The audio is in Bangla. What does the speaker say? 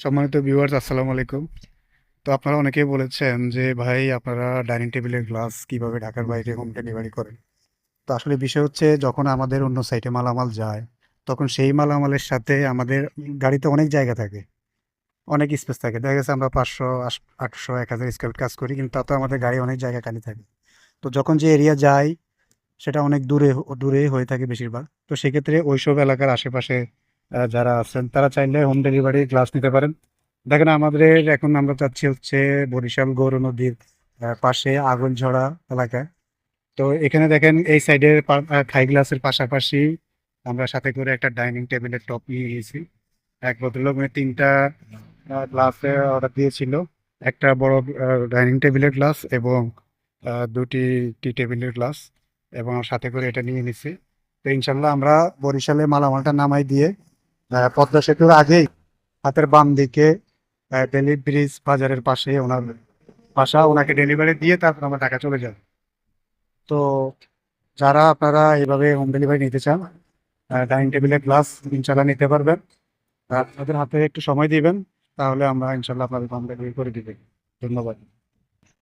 সম্মানিত ভিউয়ার্স, আসসালামু আলাইকুম। তো আপনারা অনেকেই বলেছেন যে ভাই আপনারা ডাইনিং টেবিলের গ্লাস কিভাবে ঢাকার বাইরে হোম ডেলিভারি করেন। তো আসলে বিষয় হচ্ছে, যখন আমাদের অন্য সাইটে মালামাল যায়, তখন সেই মালামালের সাথে আমাদের গাড়িতে অনেক জায়গা থাকে, অনেক স্পেস থাকে। দেখা গেছে আমরা 500 800 1000 স্কোয়ার ফিট কাজ করি, কিন্তু তাতে আমাদের গাড়ি অনেক জায়গা খালি থাকে। তো যখন যে এরিয়া যায় সেটা অনেক দূরে দূরে হয়ে থাকে বেশিরভাগ। তো সেক্ষেত্রে ওইসব এলাকার আশেপাশে যারা আছেন তারা চাইলে হোম ডেলিভারি গ্লাস নিতে পারেন। দেখেন, আমাদের এখন আমরা চাচ্ছি হচ্ছে বরিশাল গৌর নদীর পাশে আগলঝড়া এলাকায়। তো এখানে দেখেন এই সাইডের থাই গ্লাসের পাশাপাশি আমরা সাথে করে একটা ডাইনিং টেবিলের টপ নিয়ে গেছি। এক ভদ্রলোক তিনটা গ্লাসে অর্ডার দিয়েছিল, একটা বড় ডাইনিং টেবিলের গ্লাস এবং দুটি টি টেবিলের গ্লাস, এবং সাথে করে এটা নিয়ে নিছি। তো ইনশাল্লাহ আমরা বরিশালে মালামালটা নামাই দিয়ে পদ্মা সেতুর আগেই হাতের বাম দিকে বেলি ব্রিজ বাজারের পাশে ওনার বাসা, ওনাকে ডেলিভারি দিয়ে তারপর আমরা ঢাকা চলে যাব। তো যারা আপনারা এইভাবে হোম ডেলিভারি নিতে চান, ডাইনিং টেবিলের গ্লাস ইনশাল্লাহ নিতে পারবেন। আপনাদের হাতে একটু সময় দিবেন, তাহলে আমরা ইনশাল্লাহ আপনাদের হোম ডেলিভারি করে দিবেন। ধন্যবাদ।